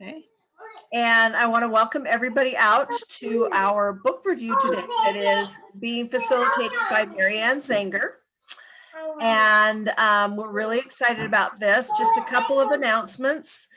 Okay. And I want to welcome everybody out to our book review today that is being facilitated by Marianne Zanger. And we're really excited about this. Just a couple of announcements.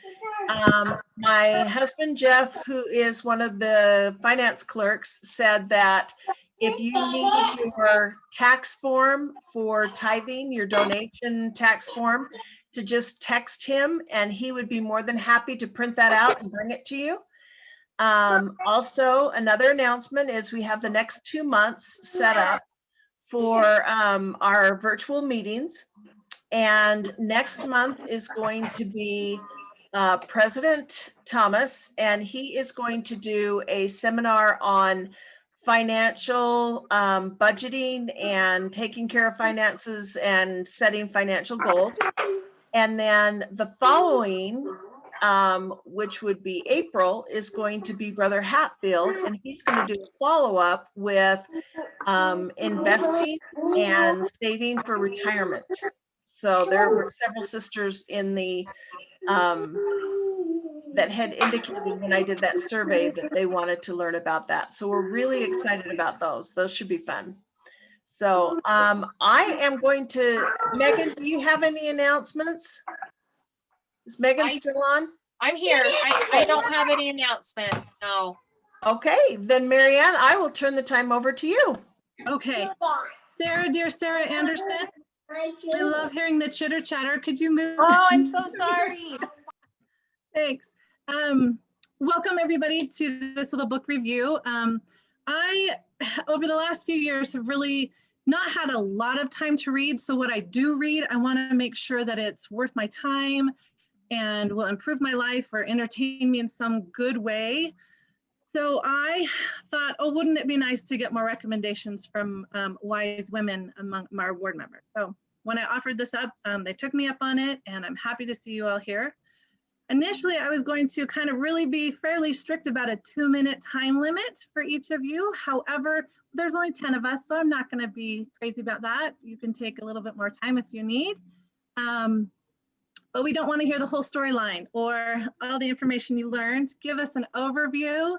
My husband, Jeff, who is one of the finance clerks, said that if you need your tax form for tithing, your donation tax form, to just text him and he would be more than happy to print that out and bring it to you. Also, another announcement is we have the next 2 months set up for our virtual meetings. And next month is going to be President Thomas, and he is going to do a seminar on financial budgeting and taking care of finances and setting financial goals. And then the following, which would be April, is going to be Brother Hatfield, and he's going to do a follow-up with investing and saving for retirement. So there were several sisters in the that had indicated when I did that survey that they wanted to learn about that. So we're really excited about those. Those should be fun. So I am going to, Megan, do you have any announcements? Is Megan still on? I'm here. I don't have any announcements, no. Okay, then Marianne, I will turn the time over to you. Okay. Sarah, dear Sarah Anderson, I love hearing the chitter chatter. Could you move? Oh, I'm so sorry. Thanks. Welcome everybody to this little book review. I, over the last few years, have really not had a lot of time to read. So what I do read, I want to make sure that it's worth my time and will improve my life or entertain me in some good way. So I thought, oh, wouldn't it be nice to get more recommendations from wise women among our board members? So when I offered this up, they took me up on it, and I'm happy to see you all here. Initially, I was going to kind of really be fairly strict about a 2-minute time limit for each of you. However, there's only 10 of us, so I'm not going to be crazy about that. You can take a little bit more time if you need. But we don't want to hear the whole storyline or all the information you learned. Give us an overview,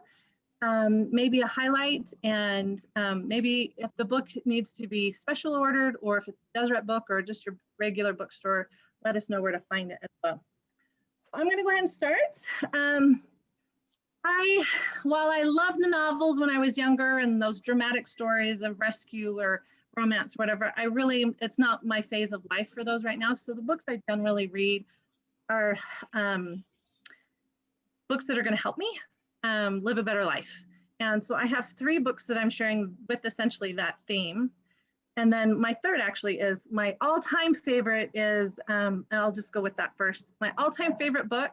maybe a highlight, and maybe if the book needs to be special ordered or if it's a Deseret book or just your regular bookstore, let us know where to find it as well. So I'm going to go ahead and start. While I loved the novels when I was younger and those dramatic stories of rescue or romance, whatever, it's not my phase of life for those right now. So the books I generally read are books that are going to help me live a better life. And so I have 3 books that I'm sharing with essentially that theme. And then my third actually is my all-time favorite is, and I'll just go with that first. My all-time favorite book,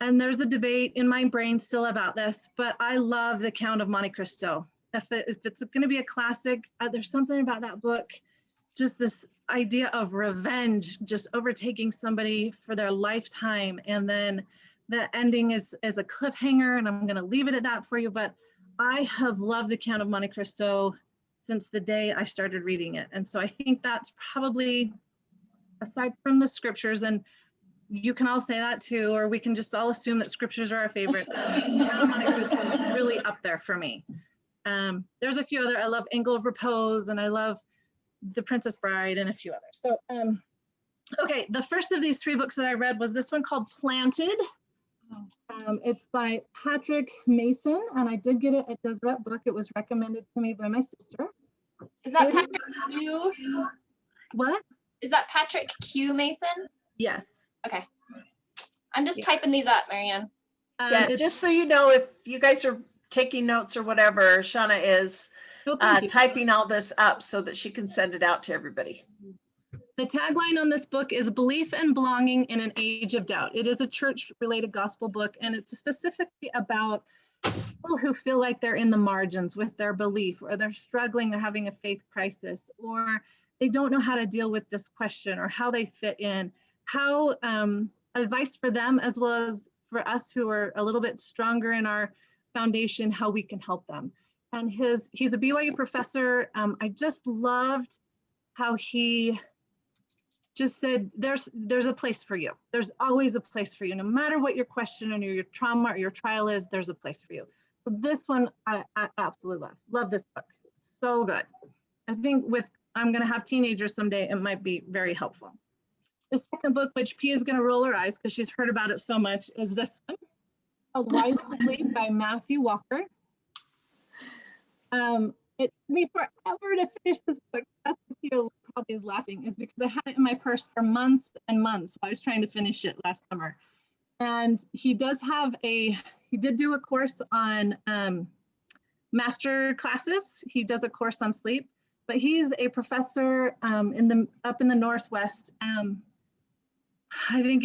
and there's a debate in my brain still about this, but I love The Count of Monte Cristo. If it's going to be a classic, there's something about that book, just this idea of revenge, just overtaking somebody for their lifetime. And then the ending is a cliffhanger, and I'm going to leave it at that for you. But I have loved The Count of Monte Cristo since the day I started reading it. And so I think that's probably, aside from the scriptures, and you can all say that too, or we can just all assume that scriptures are our favorite. Count of Monte Cristo is really up there for me. There's a few other, I love Angle of Repose, and I love The Princess Bride, and a few others. So, okay, the first of these 3 books that I read was this one called Planted. It's by Patrick Mason, and I did get it at Deseret Book. It was recommended to me by my sister. Is that Patrick Q? What? Is that Patrick Q Mason? Yes. Okay. I'm just typing these up, Marianne. Yeah, just so you know, if you guys are taking notes or whatever, Shauna is typing all this up so that she can send it out to everybody. The tagline on this book is Belief and Belonging in an Age of Doubt. It is a church-related gospel book, and it's specifically about people who feel like they're in the margins with their belief, or they're struggling or having a faith crisis, or they don't know how to deal with this question or how they fit in. How advice for them, as well as for us who are a little bit stronger in our foundation, how we can help them. And he's a BYU professor. I just loved how he just said, there's a place for you. There's always a place for you. No matter what your question or your trauma or your trial is, there's a place for you. So this one, I absolutely love. Love this book. So good. I think I'm going to have teenagers someday, it might be very helpful. The second book, which P is going to roll her eyes because she's heard about it so much, is this one called Wise to Sleep by Matthew Walker. It took me forever to finish this book. That's what Peter probably is laughing, is because I had it in my purse for months and months while I was trying to finish it last summer. And he did do a course on master classes. He does a course on sleep, but he's a professor up in the Northwest. I think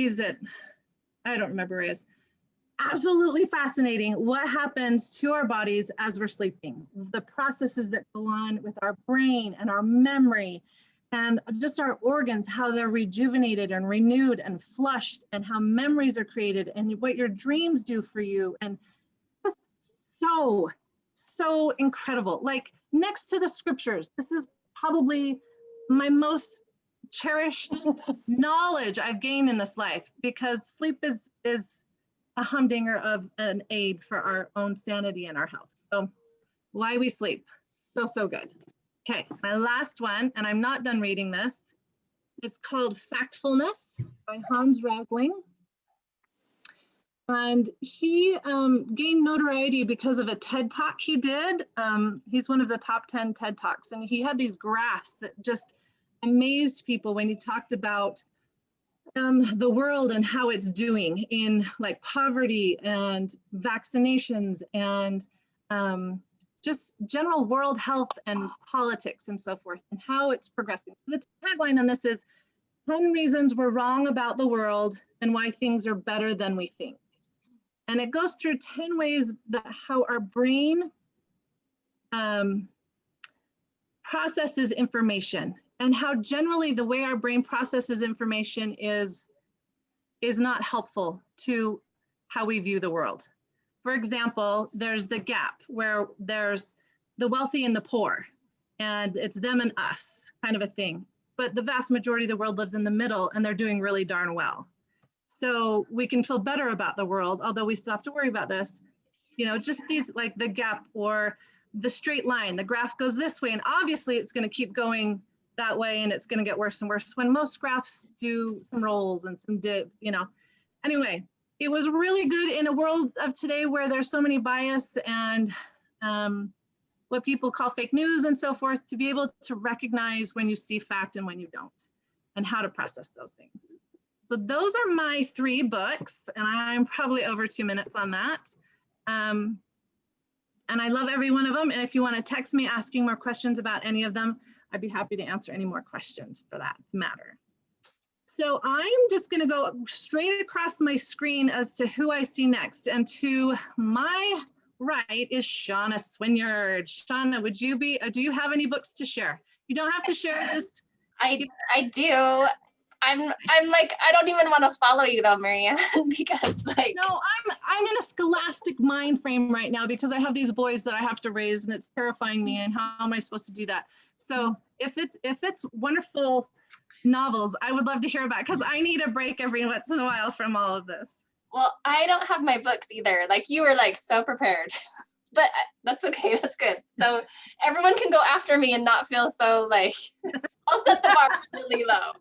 I don't remember where he is. Absolutely fascinating what happens to our bodies as we're sleeping, the processes that go on with our brain and our memory and just our organs, how they're rejuvenated and renewed and flushed, and how memories are created and what your dreams do for you. And just so incredible. Like, next to the scriptures, this is probably my most cherished knowledge I've gained in this life, because sleep is a humdinger of an aid for our own sanity and our health. So Why We Sleep, so good. Okay, my last one, and I'm not done reading this. It's called Factfulness by Hans Rosling. And he gained notoriety because of a TED Talk he did. He's one of the top 10 TED Talks, and he had these graphs that just amazed people when he talked about the world and how it's doing in like poverty and vaccinations and just general world health and politics and so forth, and how it's progressing. The tagline on this is 10 reasons we're wrong about the world and why things are better than we think. And it goes through 10 ways that how our brain processes information, and how generally the way our brain processes information is not helpful to how we view the world. For example, there's the gap where there's the wealthy and the poor, and it's them and us kind of a thing. But the vast majority of the world lives in the middle, and they're doing really darn well. So we can feel better about the world, although we still have to worry about this. You know, just these, like the gap or the straight line, the graph goes this way, and obviously it's going to keep going that way, and it's going to get worse and worse when most graphs do some rolls and some Anyway, it was really good in a world of today where there's so many bias and what people call fake news and so forth, to be able to recognize when you see fact and when you don't, and how to process those things. So those are my 3 books, and I'm probably over 2 minutes on that. And I love every one of them. And if you want to text me asking more questions about any of them, I'd be happy to answer any more questions for that matter. So I'm just going to go straight across my screen as to who I see next. And to my right is Shauna Swinyard. Shauna, would you do you have any books to share? You don't have to share, just. I do. I'm like, I don't even want to follow you though, Marianne, because like. No, I'm in a scholastic mind frame right now because I have these boys that I have to raise, and it's terrifying me. And how am I supposed to do that? So if it's wonderful novels, I would love to hear about, because I need a break every once in a while from all of this. Well, I don't have my books either. Like, you were like so prepared, but that's okay. That's good. So everyone can go after me and not feel so like, I'll set the bar really low.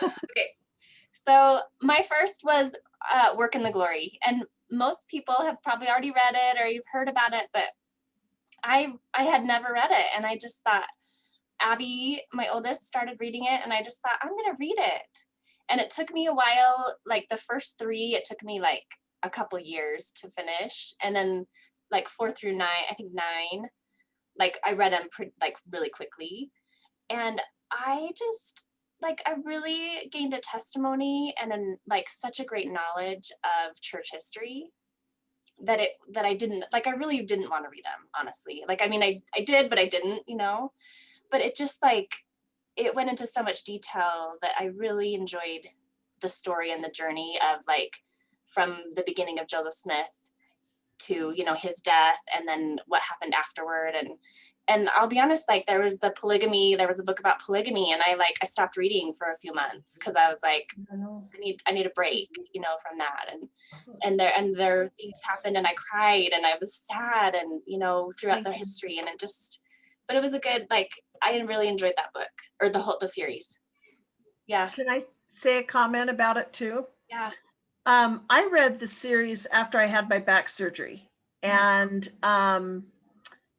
Okay. So my first was Work in the Glory, and most people have probably already read it or you've heard about it, but I had never read it, and I just thought, Abby, my oldest, started reading it, and I just thought, I'm gonna read it. And it took me a while. Like the first 3, it took me like a couple years to finish, and then like 4 through 9, I think 9, like I read them like really quickly. And I just like, I really gained a testimony and like such a great knowledge of church history that I didn't, like, I really didn't want to read them, honestly. Like, I mean, I did, but I didn't, but it just like, it went into so much detail that I really enjoyed the story and the journey of like, from the beginning of Joseph Smith to, his death, and then what happened afterward. and I'll be honest, like there was a book about polygamy, and I stopped reading for a few months because I was like, I need a break, you know, from that. And there things happened, and I cried, and I was sad, and you know, throughout the history, and but it was a good, like, I really enjoyed that book, or the series. Yeah. Can I say a comment about it too? Yeah. I read the series after I had my back surgery. And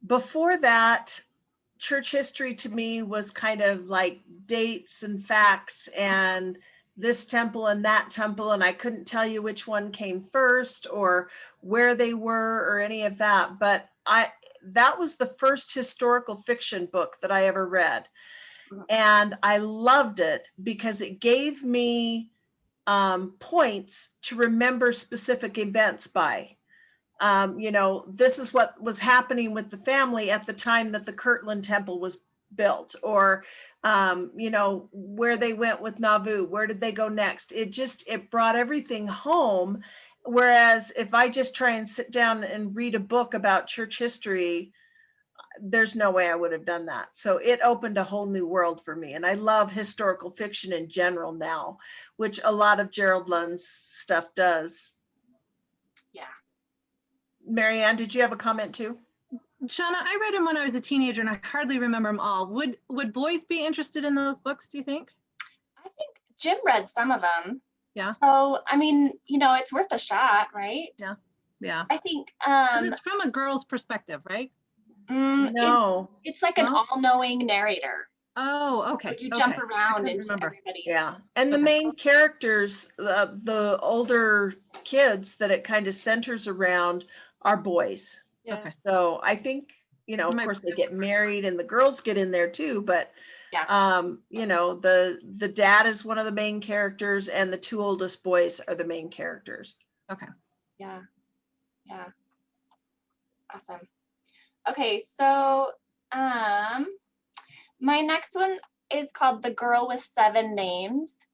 before that, church history to me was kind of like dates and facts and this temple and that temple. And I couldn't tell you which one came first or where they were or any of that. But that was the first historical fiction book that I ever read. And I loved it because it gave me points to remember specific events by. You know, this is what was happening with the family at the time that the Kirtland Temple was built, or, you know, where they went with Nauvoo, where did they go next? It brought everything home. Whereas if I just try and sit down and read a book about church history, there's no way I would have done that. So it opened a whole new world for me. And I love historical fiction in general now, which a lot of Gerald Lund's stuff does. Yeah. Marianne, did you have a comment too? Shauna, I read them when I was a teenager and I hardly remember them all. Would boys be interested in those books, do you think? I think Jim read some of them. Yeah. So, I mean, you know, it's worth a shot, right? Yeah. Yeah. I think 'Cause it's from a girl's perspective, right? No. It's like an No? all-knowing narrator. Oh, okay. So you jump okay. around couldn't into remember. everybody's. Yeah. And the Okay. main characters, the older kids that it kind of centers around are boys. Yeah. Okay. So I think, you know, of Might course be they get married and the girls get in there too, but Yeah. you know, the dad is one of the main characters and the two oldest boys are the main characters. Okay. Yeah. Yeah. Awesome. Okay, so my next one is called The Girl with Seven Names.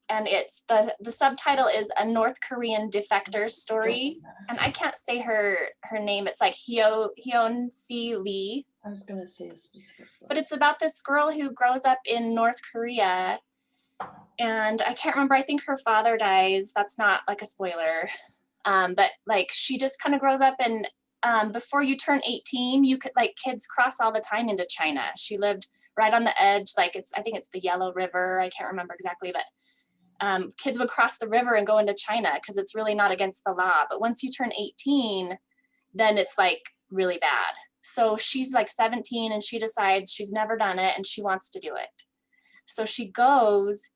And it's the subtitle is A North Korean Defector's Story. And I can't say her name. It's like Hyun-si Lee. I was going to say a specific one. But it's about this girl who grows up in North Korea. And I can't remember, I think her father dies. That's not like a spoiler. But like she just kind of grows up, and before you turn 18, you could, like, kids cross all the time into China. She lived right on the edge, like I think it's the Yellow River. I can't remember exactly, but kids would cross the river and go into China because it's really not against the law. But once you turn 18, then it's like really bad. So she's like 17 and she decides she's never done it and she wants to do it. So she goes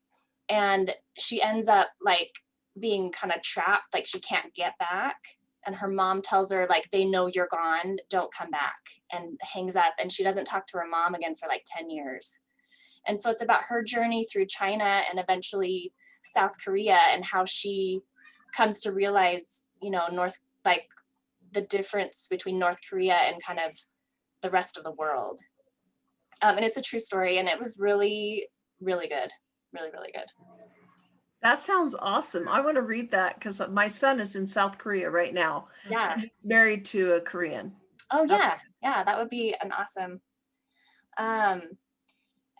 and she ends up like being kind of trapped, like she can't get back. And her mom tells her, like, they know you're gone, don't come back, and hangs up. And she doesn't talk to her mom again for like 10 years. And so it's about her journey through China and eventually South Korea, and how she comes to realize, you know, the difference between North Korea and kind of the rest of the world. And it's a true story, and it was really, really good. Really, really good. That sounds awesome. I want to read that because my son is in South Korea right now. Yeah. He's married to a Korean. Oh yeah. Yeah, that would be an awesome.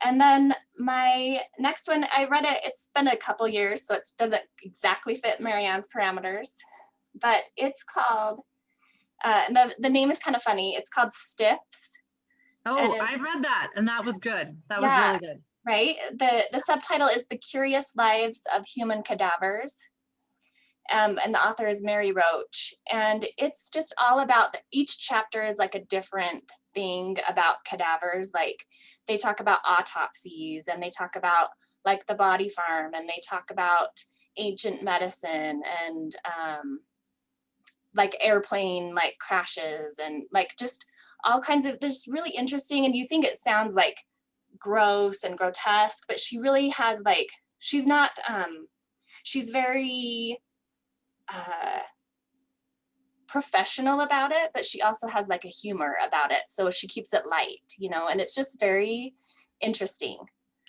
And then my next one, I read it, it's been a couple years, so it doesn't exactly fit Marianne's parameters, but it's called, the name is kind of funny. It's called Stiffs. Oh, I've read that and that was good. That was Yeah. really good. Right? The subtitle is The Curious Lives of Human Cadavers. And the author is Mary Roach. And it's just all about, each chapter is like a different thing about cadavers. Like they talk about autopsies, and they talk about like the body farm, and they talk about ancient medicine, and like airplane like crashes, and like just all kinds of, there's really interesting. And you think it sounds like gross and grotesque, but she really has like, she's not she's very professional about it, but she also has like a humor about it, so she keeps it light, you know, and it's just very interesting.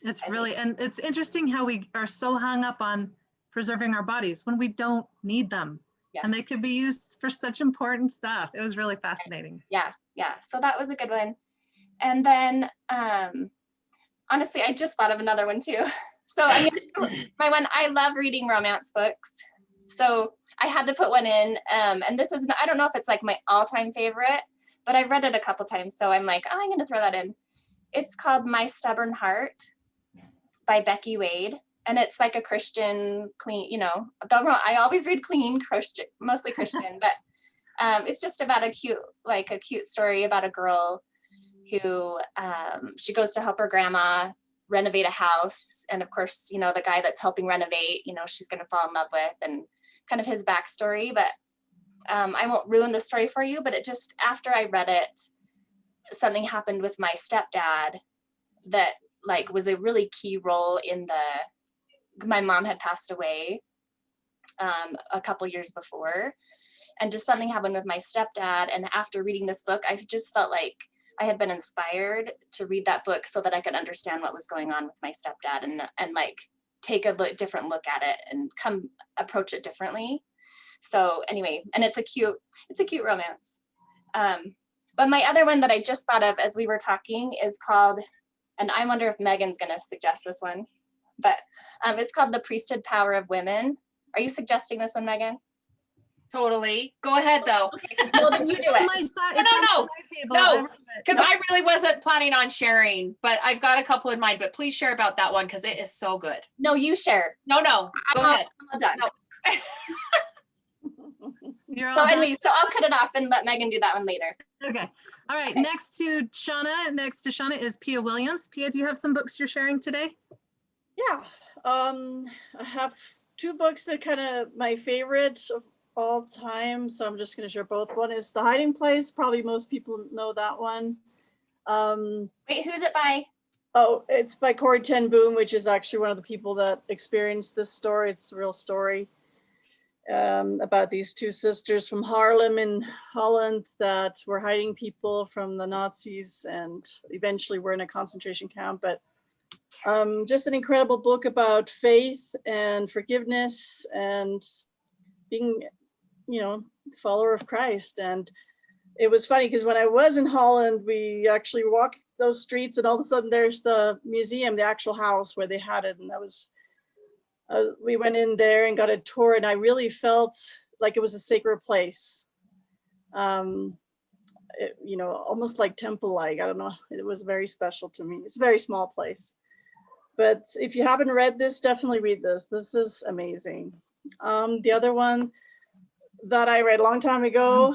It's really, and it's interesting how we are so hung up on preserving our bodies when we don't need them. Yeah. And they could be used for such important stuff. It was really fascinating. Yeah, so that was a good one. And then honestly, I just thought of another one too. So I'm gonna do my one. I love reading romance books. So I had to put one in. And this is, I don't know if it's like my all-time favorite, but I've read it a couple times. So I'm like, oh, I'm gonna throw that in. It's called My Stubborn Heart by Becky Wade. And it's like a Christian clean, you know, I always read clean Christian, mostly Christian, but it's just about a cute story about a girl who she goes to help her grandma renovate a house. And of course, you know, the guy that's helping renovate, you know, she's going to fall in love with, and kind of his backstory. But I won't ruin the story for you, but it just, after I read it, something happened with my stepdad that like was a really key role in my mom had passed away a couple years before. And just something happened with my stepdad. And after reading this book, I just felt like I had been inspired to read that book so that I could understand what was going on with my stepdad and like take a different look at it and approach it differently. So anyway, and it's a cute romance. But my other one that I just thought of as we were talking is called, and I wonder if Megan's gonna suggest this one, but it's called The Priesthood Power of Women. Are you suggesting this one, Megan? Totally. Go ahead though. Well, then you do it. No, because I really wasn't planning on sharing, but I've got a couple in mind, but please share about that one because it is so good. No, you share. No, go ahead. I'm all done. No. You're all So done? anyway, so I'll cut it off and let Megan do that one later. Okay. All right. Okay. Next to Shauna is Pia Williams. Pia, do you have some books you're sharing today? Yeah, I have two books that kind of my favorite of all time, so I'm just going to share both. One is The Hiding Place. Probably most people know that one. Wait, who's it by? Oh, it's by Corrie ten Boom, which is actually one of the people that experienced this story. It's a real story about these two sisters from Haarlem in Holland that were hiding people from the Nazis and eventually were in a concentration camp. But just an incredible book about faith and forgiveness and being, you know, follower of Christ. And it was funny because when I was in Holland, we actually walked those streets and all of a sudden there's the museum, the actual house where they had it. And that was, we went in there and got a tour and I really felt like it was a sacred place. You know, almost like temple-like, I don't know. It was very special to me. It's a very small place. But if you haven't read this, definitely read this. This is amazing. The other one that I read a long time ago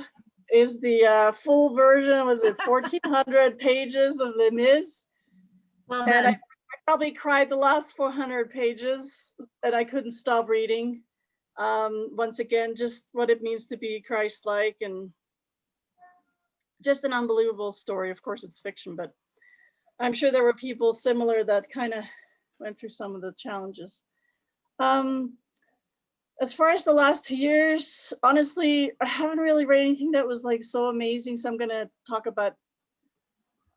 is the full version. Was it 1,400 pages of Les Mis? Well And done. I probably cried the last 400 pages and I couldn't stop reading. Once again, just what it means to be Christ-like and just an unbelievable story. Of course, it's fiction, but I'm sure there were people similar that kind of went through some of the challenges. As far as the last 2 years, honestly, I haven't really read anything that was like so amazing. So I'm gonna talk about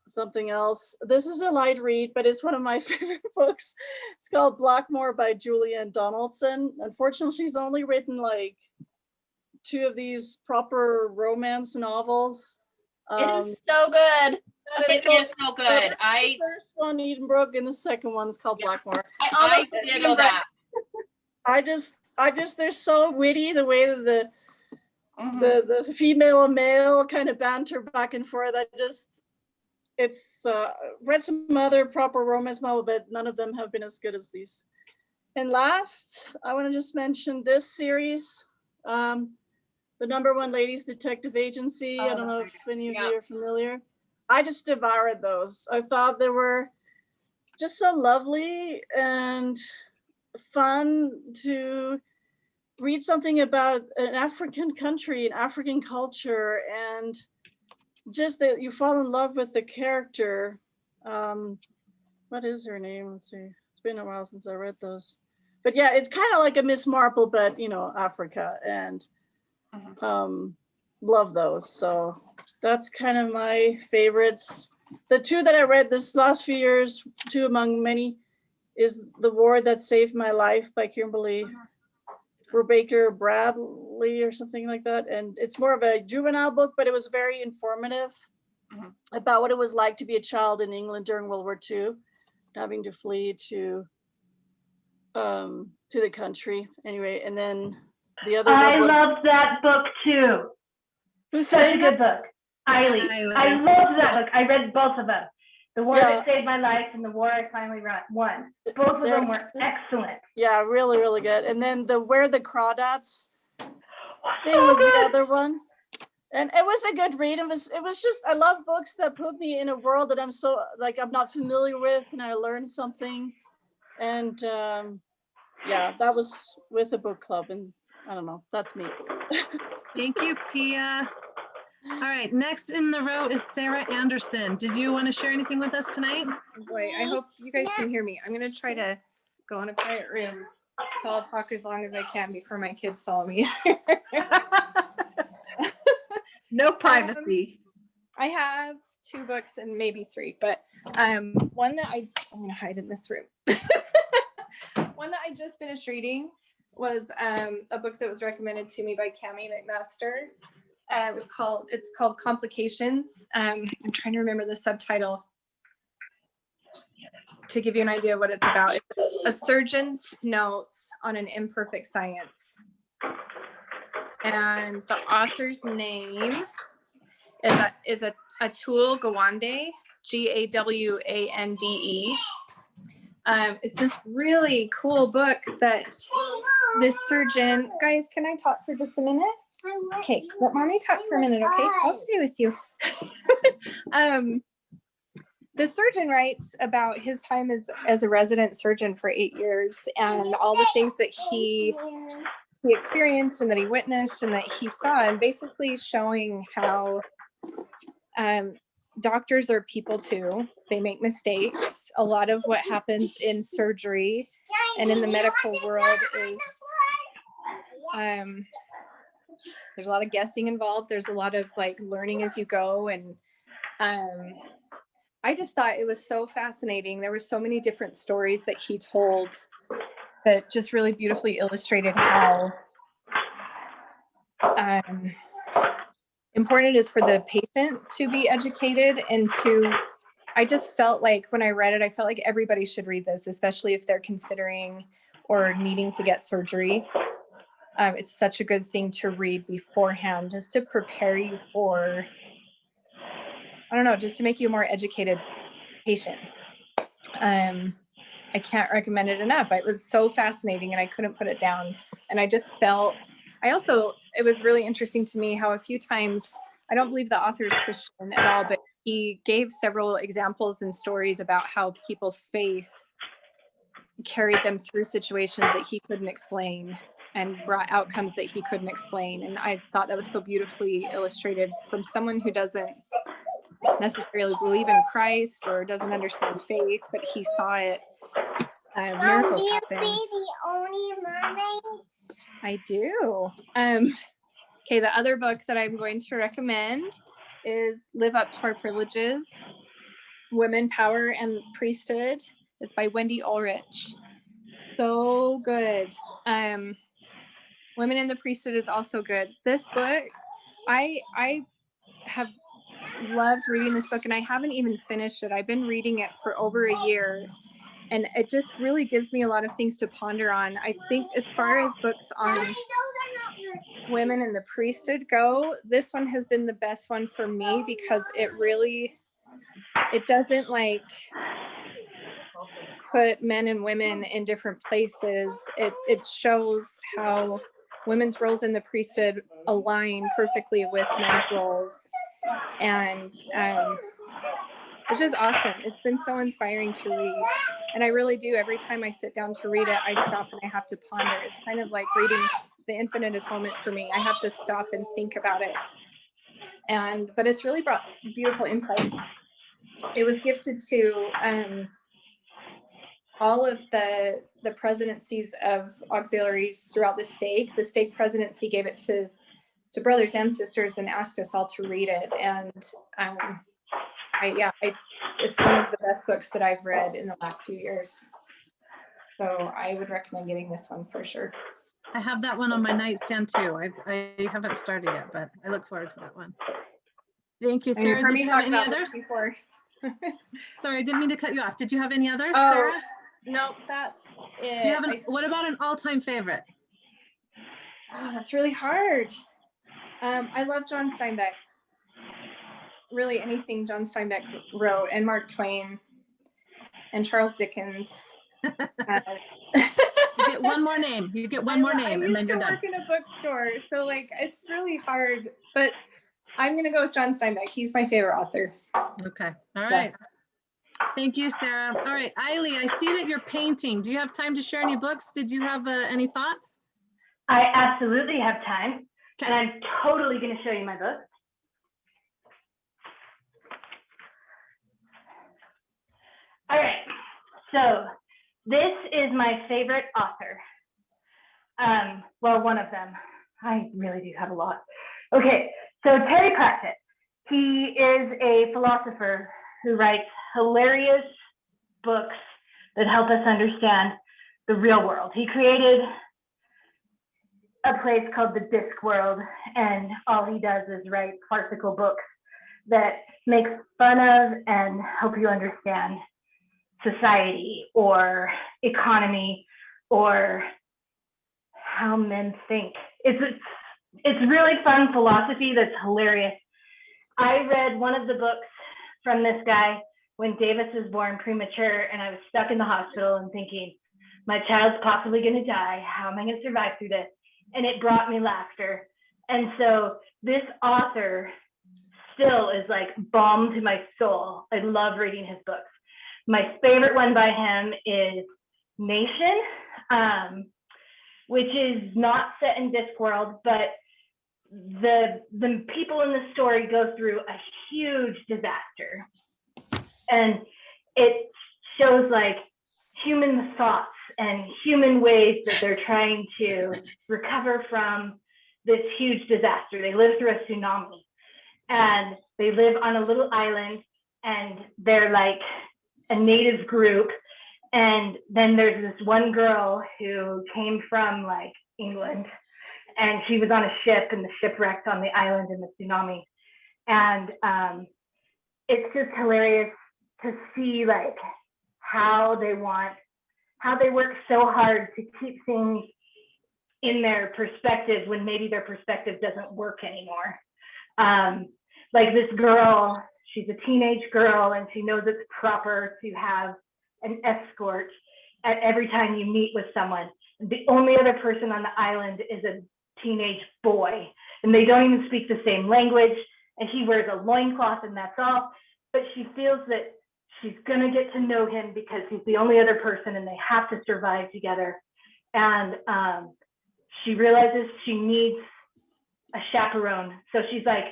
something else. This is a light read, but it's one of my favorite books. It's called Blackmore by Julianne Donaldson. Unfortunately, she's only written like 2 of these proper romance novels. It is so good. It is so good. The first one, Edenbrook, and the second one is called Blackmore. I I almost didn't know that. I just, they're so witty, the way that Mhm. the female and male kind of banter back and forth. It's read some other proper romance novel, but none of them have been as good as these. And last, I want to just mention this series, the #1 Ladies Detective Agency. I don't know if any of you are familiar. I just devoured those. I thought they were just so lovely and fun to read something about an African country, an African culture, and just that you fall in love with the character. What is her name? Let's see. It's been a while since I read those. But yeah, it's kind of like a Miss Marple, but you know, Africa, and love those. So that's kind of my favorites. The 2 that I read this last few years, 2 among many, is The War That Saved My Life by Kimberly Rebecca Bradley or something like that. And it's more of a juvenile book, but it was very informative. Mhm. about what it was like to be a child in England during World War II, having to flee to the country. Anyway, and then the other I one was, love that book too. who's Such a saying that? good book. Eiley. Eiley. I love that book. I read both of them. The War Yeah. That Saved My Life and The War I Finally Won. Both of them were excellent. Yeah, really, really good. And then the Where the Crawdads thing So was the good. other one. And it was a good read. It was just, I love books that put me in a world that I'm so, like, I'm not familiar with, and I learned something. And yeah, that was with the book club, and I don't know, that's me. Thank you, Pia. All right, next in the row is Sarah Anderson. Did you want to share anything with us tonight? Boy, I hope you guys can hear me. I'm gonna try to go in a quiet room, so I'll talk as long as I can before my kids follow me. No privacy. I have 2 books and maybe 3, but one that I'm gonna hide in this room. One that I just finished reading was a book that was recommended to me by Cami McMaster. It's called Complications. I'm trying to remember the subtitle to give you an idea of what it's about. It's a surgeon's notes on an imperfect science. And the author's name is Atul Gawande, Gawande. It's this really cool book that this surgeon, guys, can I talk for just a minute? Okay, let mommy talk for a minute, okay? I'll stay with you. The surgeon writes about his time as a resident surgeon for 8 years and all the things that he experienced and that he witnessed and that he saw, and basically showing how doctors are people too. They make mistakes. A lot of what happens in surgery and in the medical world is there's a lot of guessing involved. There's a lot of like learning as you go. And I just thought it was so fascinating. There were so many different stories that he told that just really beautifully illustrated how important it is for the patient to be educated and I just felt like when I read it, I felt like everybody should read this, especially if they're considering or needing to get surgery. It's such a good thing to read beforehand, just to prepare you for, I don't know, just to make you a more educated patient. I can't recommend it enough. It was so fascinating and I couldn't put it down. And I just felt, it was really interesting to me how a few times, I don't believe the author is Christian at all, but he gave several examples and stories about how people's faith carried them through situations that he couldn't explain and brought outcomes that he couldn't explain. And I thought that was so beautifully illustrated from someone who doesn't necessarily believe in Christ or doesn't understand faith, but he saw it. Miracles happen. See the only mermaids? I do. Okay, the other book that I'm going to recommend is Live Up to Our Privileges, Women, Power, and Priesthood. It's by Wendy Ulrich. So good. Women in the Priesthood is also good. This book, I have loved reading this book and I haven't even finished it. I've been reading it for over a year and it just really gives me a lot of things to ponder on. I think as far as books on women in the priesthood go, this one has been the best one for me because it doesn't like put men and women in different places. It shows how women's roles in the priesthood align perfectly with men's roles. And it's just awesome. It's been so inspiring to read. And I really do. Every time I sit down to read it, I stop and I have to ponder. It's kind of like reading The Infinite Atonement for me. I have to stop and think about it. But it's really brought beautiful insights. It was gifted to all of the presidencies of auxiliaries throughout the stake. The stake presidency gave it to brothers and sisters and asked us all to read it. And it's one of the best books that I've read in the last few years. So I would recommend getting this one for sure. I have that one on my nightstand too. I haven't started yet, but I look forward to that one. Thank you, I mean, Sarah. for Did me, you have talking any about this others? before. Sorry, I didn't mean to cut you off. Did you have any others, Oh, Sarah? no, that's it. Do you have what about an all-time favorite? Oh, that's really hard. I love John Steinbeck. Really, anything John Steinbeck wrote, and Mark Twain, and Charles Dickens. You get one more name. You get one more name, and then you're done. I used to work in a bookstore, so like it's really hard. But I'm gonna go with John Steinbeck. He's my favorite author. Okay. All right. Thank you, Sarah. All right, Eily, I see that you're painting. Do you have time to share any books? Did you have any thoughts? I absolutely have time, Okay. and I'm totally going to show you my book. All right, so this is my favorite author. Well, one of them. I really do have a lot. Okay, so Terry Pratchett. He is a philosopher who writes hilarious books that help us understand the real world. He created a place called the Discworld, and all he does is write farcical books that make fun of and help you understand society or economy or how men think. It's really fun philosophy that's hilarious. I read one of the books from this guy when Davis was born premature, and I was stuck in the hospital and thinking, my child's possibly going to die. How am I going to survive through this? And it brought me laughter. And so this author still is like balm to my soul. I love reading his books. My favorite one by him is Nation, which is not set in Discworld, but the people in the story go through a huge disaster. And it shows like human thoughts and human ways that they're trying to recover from this huge disaster. They live through a tsunami, and they live on a little island, and they're like a native group. And then there's this one girl who came from like England, and she was on a ship, and the ship wrecked on the island in the tsunami. And it's just hilarious to see like how they work so hard to keep things in their perspective when maybe their perspective doesn't work anymore. Like this girl, she's a teenage girl, and she knows it's proper to have an escort at every time you meet with someone. The only other person on the island is a teenage boy, and they don't even speak the same language, and he wears a loincloth, and that's all. But she feels that she's gonna get to know him because he's the only other person, and they have to survive together. And she realizes she needs a chaperone. So she's like,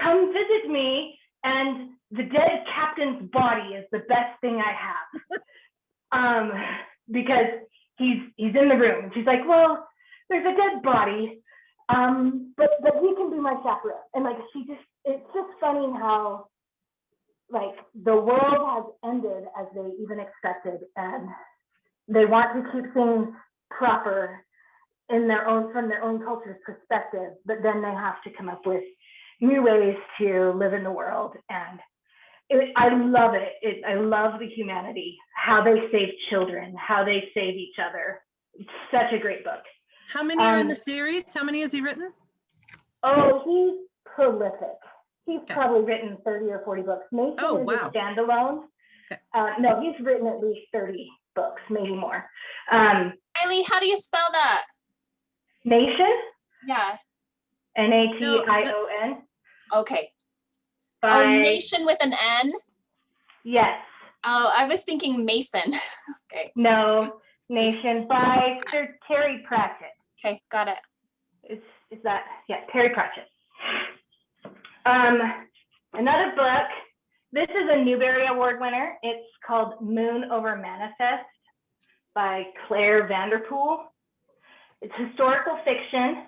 come visit me, and the dead captain's body is the best thing I have. Because he's in the room. And she's like, well, there's a dead body, but he can be my chaperone. And like, it's just funny how like the world has ended as they even expected, and they want to keep things proper from their own culture's perspective, but then they have to come up with new ways to live in the world. And I love it. I love the humanity, how they save children, how they save each other. It's such a great book. How many are in the series? How many has he written? Oh, he's prolific. He's probably written 30 or 40 books. Nation is a standalone. Okay. No, he's written at least 30 books, maybe more. Eily, how do you spell that? Nation? Yeah. Nation. Okay. Oh, Nation with an N? Yes. Oh, I was thinking Mason. Okay. No, Nation by Sir Terry Pratchett. Okay, got it. Is that, yeah, Terry Pratchett. Another book, this is a Newbery Award winner. It's called Moon Over Manifest by Claire Vanderpool. It's historical fiction,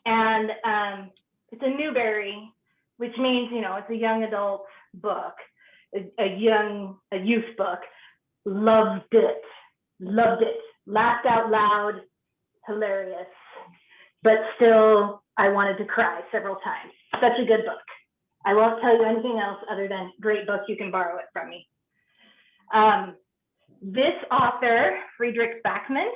and it's a Newbery, which means, it's a young adult book, a youth book. Loved it, laughed out loud, hilarious, but still I wanted to cry several times. Such a good book. I won't tell you anything else other than great book. You can borrow it from me. This author, Friedrich Bachmann,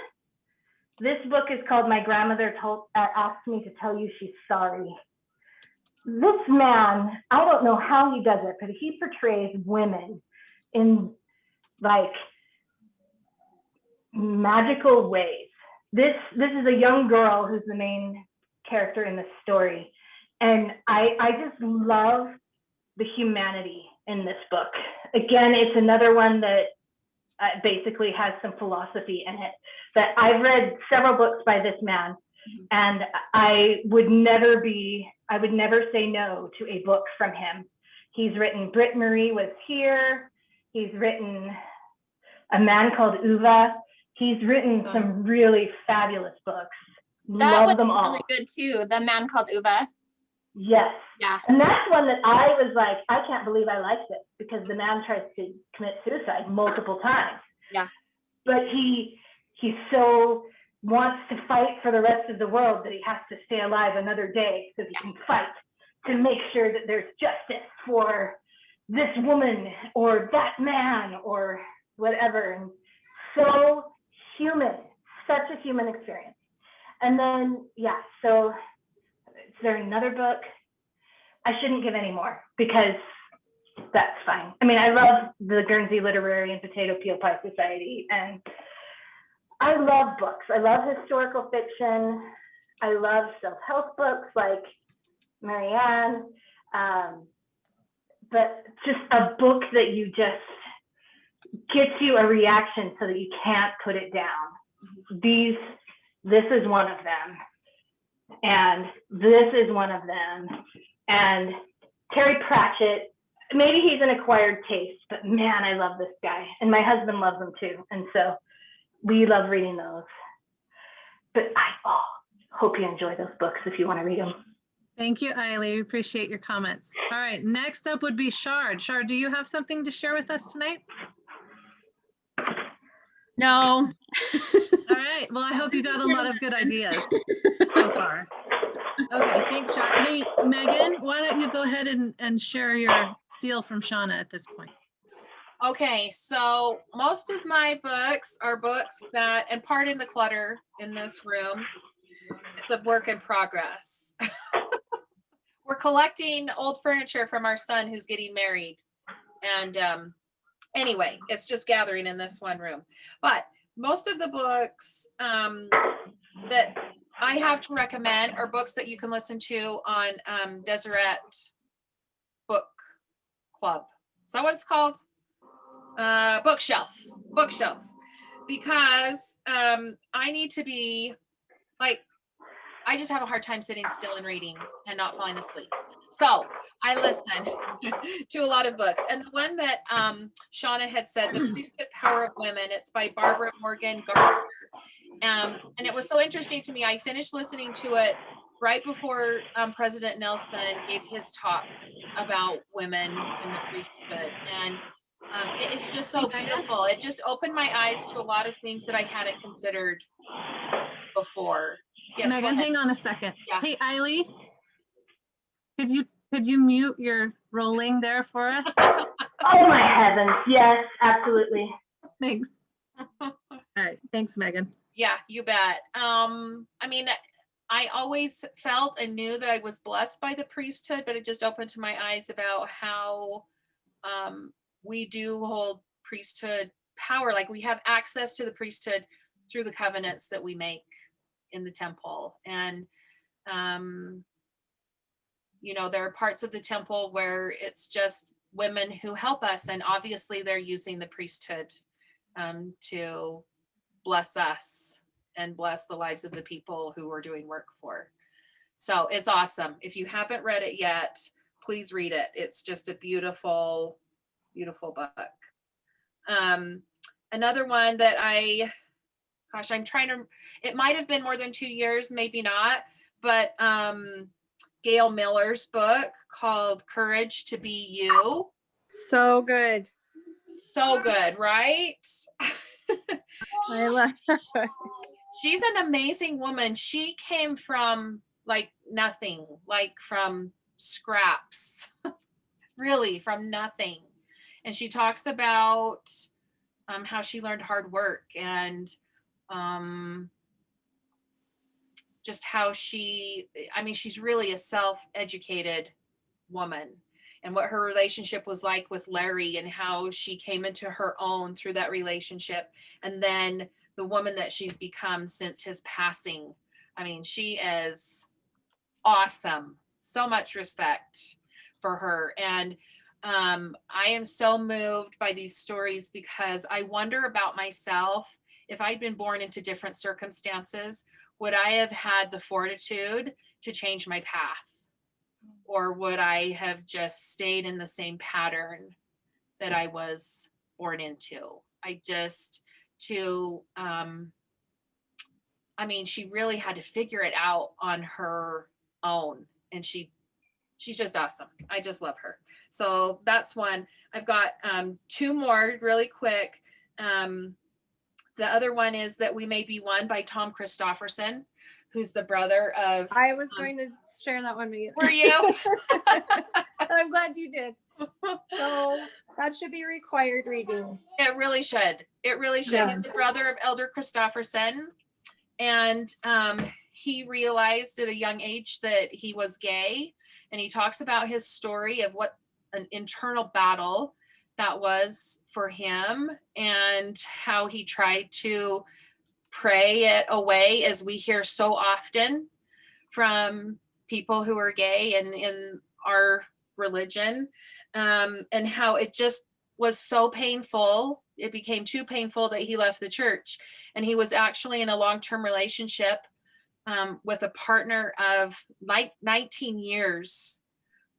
this book is called My Grandmother Asked Me to Tell You She's Sorry. This man, I don't know how he does it, but he portrays women in like magical ways. This is a young girl who's the main character in this story. And I just love the humanity in this book. Again, it's another one that basically has some philosophy in it. That I've read several books by this man, and I would never say no to a book from him. He's written Britt Marie Was Here. He's written A Man Called Uva. He's written some really fabulous books. That Love them was all. really good too. The Man Called Uva. Yes. Yeah. And that's one that I was like, I can't believe I liked it, because the man tries to commit suicide multiple times. Yeah. But he so wants to fight for the rest of the world that he has to stay alive another day so he can fight to make sure that there's justice for this woman or that man or whatever. And so human, such a human experience. And then, yeah, so is there another book? I shouldn't give any more because that's fine. I mean, I love the Guernsey Literary and Potato Peel Pie Society, and I love books. I love historical fiction. I love self-help books like Marianne, but just a book that you just gets you a reaction so that you can't put it down. This is one of them. And this is one of them. And Terry Pratchett, maybe he's an acquired taste, but man, I love this guy. And my husband loves him too. And so we love reading those. But I hope you enjoy those books if you want to read them. Thank you, Eiley. Appreciate your comments. All right, next up would be Shard. Shard, do you have something to share with us tonight? No. All right, well, I hope you got a lot of good ideas so far. Okay, thanks, Shard. Hey, Megan, why don't you go ahead and share your steal from Shauna at this point? Okay, so most of my books are books that, and pardon the clutter in this room, it's a work in progress. We're collecting old furniture from our son who's getting married. And anyway, it's just gathering in this one room. But most of the books that I have to recommend are books that you can listen to on Deseret Book Club. Is that what it's called? Bookshelf, because I need to be like, I just have a hard time sitting still and reading and not falling asleep. So I listen to a lot of books. And the one that Shauna had said, The Priesthood Power of Women, it's by Barbara Morgan Gardner. And it was so interesting to me. I finished listening to it right before President Nelson gave his talk about women in the priesthood. And it's just so beautiful. It just opened my eyes to a lot of things that I hadn't considered before. Yes, Megan, hang on a second. Yeah. Hey, Eiley, could you mute your rolling there for us? Oh my heavens, yes, absolutely. Thanks. All right, thanks, Megan. Yeah, you bet. I mean, I always felt and knew that I was blessed by the priesthood, but it just opened to my eyes about how we do hold priesthood power. Like we have access to the priesthood through the covenants that we make in the temple. And, you know, there are parts of the temple where it's just women who help us. And obviously they're using the priesthood to bless us and bless the lives of the people who we're doing work for. So it's awesome. If you haven't read it yet, please read it. It's just a beautiful, beautiful book. Another one that I'm trying to, it might have been more than 2 years, maybe not, but Gail Miller's book called Courage to Be You. So good. So good, right? I love her. She's an amazing woman. She came from like nothing, like from scraps. really from nothing. And she talks about how she learned hard work and just how she's really a self-educated woman, and what her relationship was like with Larry and how she came into her own through that relationship. And then the woman that she's become since his passing. I mean, she is awesome. So much respect for her. And I am so moved by these stories because I wonder about myself. If I'd been born into different circumstances, would I have had the fortitude to change my path? Or would I have just stayed in the same pattern that I was born into? She really had to figure it out on her own. And she's just awesome. I just love her. So that's one. I've got 2 more really quick. The other one is That We May Be One by Tom Christofferson, who's the brother of. I was going to share that one with you. Were you? I'm glad you did. So that should be required reading. It really should. It really should. Yeah. He's the brother of Elder Christofferson. And he realized at a young age that he was gay. And he talks about his story of what an internal battle that was for him and how he tried to pray it away, as we hear so often from people who are gay and in our religion, and how it just was so painful. It became too painful that he left the church. And he was actually in a long-term relationship with a partner of 19 years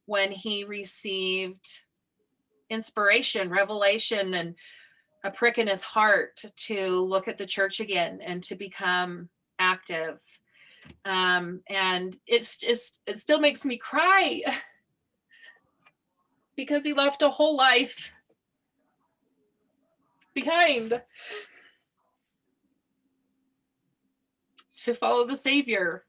when he received inspiration, revelation, and a prick in his heart to look at the church again and to become active. And it still makes me cry because he left a whole life behind to follow the Savior.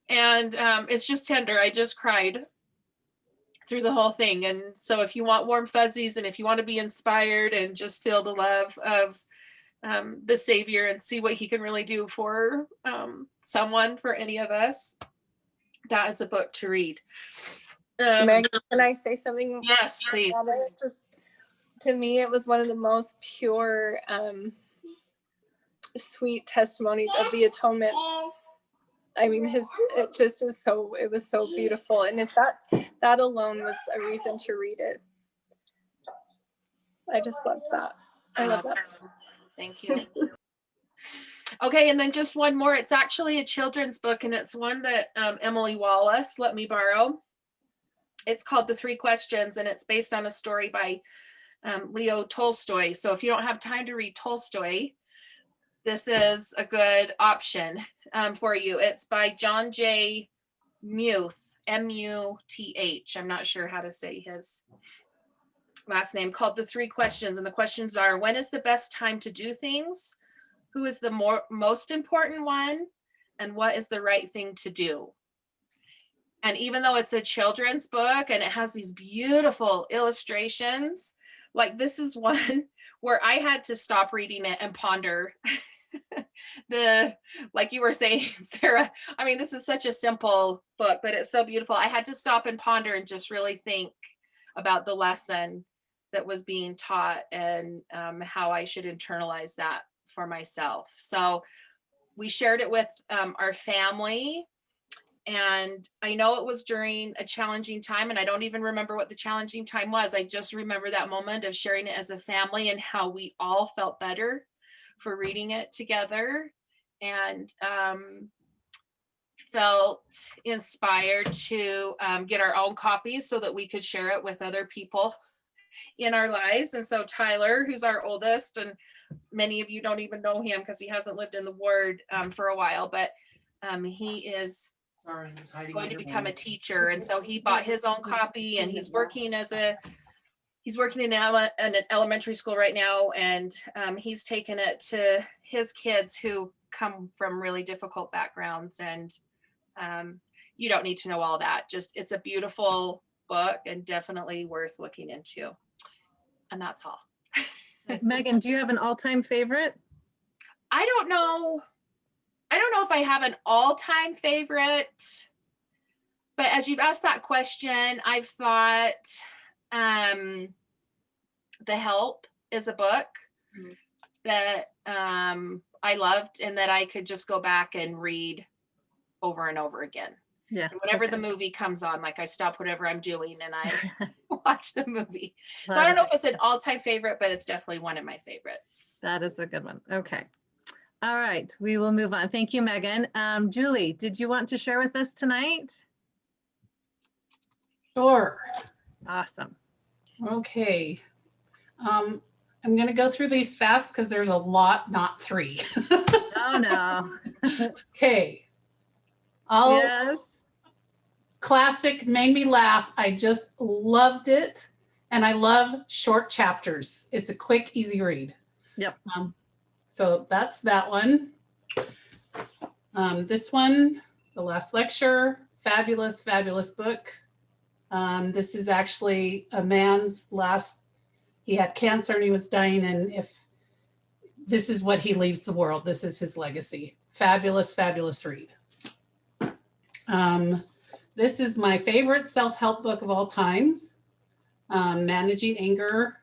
It's just tender. I just cried through the whole thing. And so if you want warm fuzzies and if you want to be inspired and just feel the love of the Savior and see what he can really do for someone, for any of us, that is a book to read. Meg, can I say something? Yes, please. Just to me, it was one of the most pure, sweet testimonies of the atonement. I mean, it was so beautiful. And if that alone was a reason to read it. I just loved that. I love that. Thank you. Okay, and then just one more. It's actually a children's book, and it's one that Emily Wallace let me borrow. It's called The 3 Questions, and it's based on a story by Leo Tolstoy. So if you don't have time to read Tolstoy, this is a good option for you. It's by John J. Muth, M-U-T-H. I'm not sure how to say his last name, called The 3 Questions. And the questions are: when is the best time to do things? Who is the most important one? And what is the right thing to do? And even though it's a children's book and it has these beautiful illustrations, like this is one where I had to stop reading it and ponder like you were saying, Sarah, I mean, this is such a simple book, but it's so beautiful. I had to stop and ponder and just really think about the lesson that was being taught and how I should internalize that for myself. So we shared it with our family. And I know it was during a challenging time, and I don't even remember what the challenging time was. I just remember that moment of sharing it as a family and how we all felt better for reading it together, and felt inspired to get our own copies so that we could share it with other people in our lives. And so Tyler, who's our oldest, and many of you don't even know him because he hasn't lived in the Ward for a while, but he is going to become a teacher. And so he bought his own copy, and he's working in an elementary school right now. And he's taken it to his kids who come from really difficult backgrounds. And you don't need to know all that. Just it's a beautiful book and definitely worth looking into. And that's all. Megan, do you have an all-time favorite? I don't know if I have an all-time favorite, but as you've asked that question, I've thought The Help is a book that I loved and that I could just go back and read over and over again. Yeah. And whenever the okay. movie comes on, like I stop whatever I'm doing and I watch the movie. So Love I don't know it. if it's an all-time favorite, but it's definitely one of my favorites. That is a good one. Okay. All right, we will move on. Thank you, Megan. Julie, did you want to share with us tonight? Sure. Awesome. Okay. I'm going to go through these fast because there's a lot, not 3. Oh, no. Okay. All Yes. classic, made me laugh. I just loved it. And I love short chapters. It's a quick, easy read. Yep. So that's that one. This one, The Last Lecture, fabulous, fabulous book. This is actually a man's last, he had cancer and he was dying, and if this is what he leaves the world, this is his legacy. Fabulous, fabulous read. This is my favorite self-help book of all times, Managing Anger.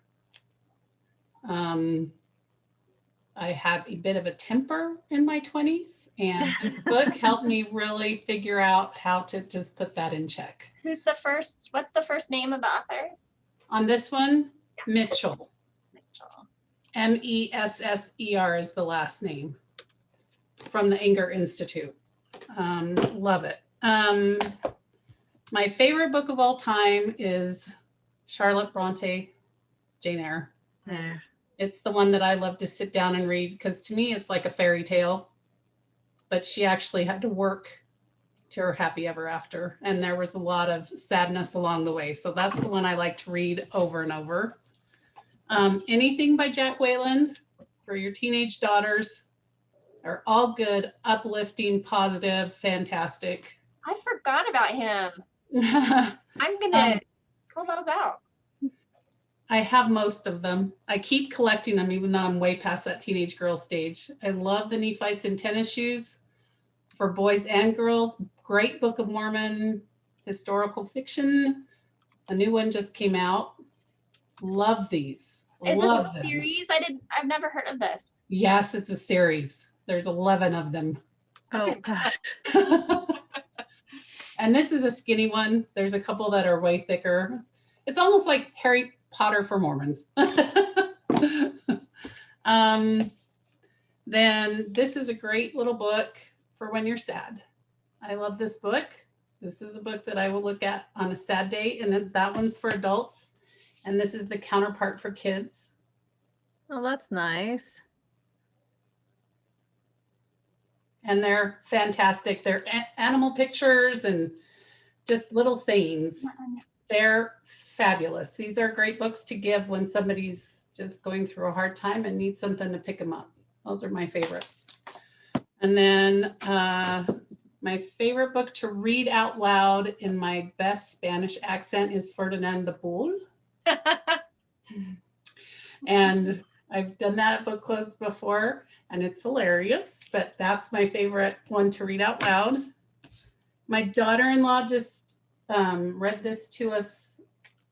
I had a bit of a temper in my 20s, and this book helped me really figure out how to just put that in check. What's the first name of the author? On this one, Mitchell. Mitchell. Messer is the last name, from the Anger Institute. Love it. My favorite book of all time is Charlotte Bronte, Jane Eyre. Yeah. It's the one that I love to sit down and read because to me it's like a fairy tale, but she actually had to work to her happy ever after, and there was a lot of sadness along the way. So that's the one I like to read over and over. Anything by Jack Wayland for your teenage daughters are all good, uplifting, positive, fantastic. I forgot about him. I I'm gonna pull those out. have most of them. I keep collecting them even though I'm way past that teenage girl stage. I love the Nephites in Tennis Shoes for boys and girls. Great Book of Mormon, historical fiction. A new one just came out. Love these. Is Love this a them. series? I've never heard of this. Yes, it's a series. There's 11 of them. Oh, gosh. And this is a skinny one. There's a couple that are way thicker. It's almost like Harry Potter for Mormons. Then this is a great little book for when you're sad. I love this book. This is a book that I will look at on a sad day, and then that one's for adults. And this is the counterpart for kids. Oh, that's nice. And they're fantastic. They're animal pictures and just little sayings. They're fabulous. These are great books to give when somebody's just going through a hard time and needs something to pick them up. Those are my favorites. And then my favorite book to read out loud in my best Spanish accent is Ferdinand the Bull. And I've done that at book clubs before, and it's hilarious, but that's my favorite one to read out loud. My daughter-in-law just read this to us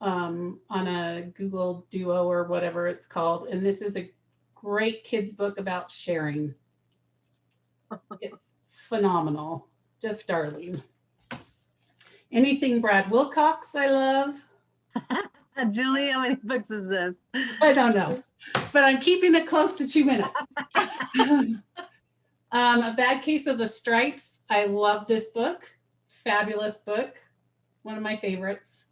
on a Google Duo or whatever it's called, and this is a great kids book about sharing. It's phenomenal, just darling. Anything Brad Wilcox I love. Julie, how many books is this? I don't know, but I'm keeping it close to 2 minutes. A Bad Case of the Stripes. I love this book. Fabulous book. One of my favorites.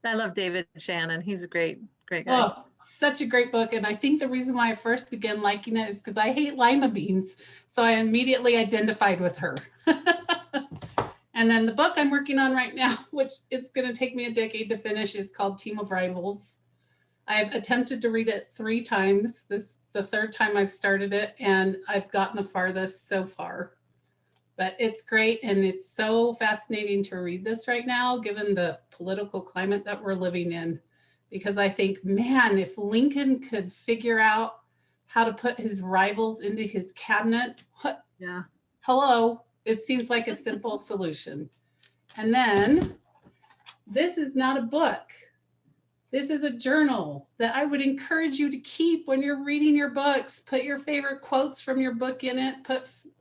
I love David Shannon. He's a great guy. Oh, such a great book. And I think the reason why I first began liking it is because I hate lima beans. So I immediately identified with her. And then the book I'm working on right now, which it's going to take me a decade to finish, is called Team of Rivals. I've attempted to read it 3 times. This the 3rd time I've started it, and I've gotten the farthest so far. but it's great. And it's so fascinating to read this right now, given the political climate that we're living in. Because I think, man, if Lincoln could figure out how to put his rivals into his cabinet, what? Yeah. Hello, it seems like a simple solution. And then this is not a book. This is a journal that I would encourage you to keep when you're reading your books. Put your favorite quotes from your book in it.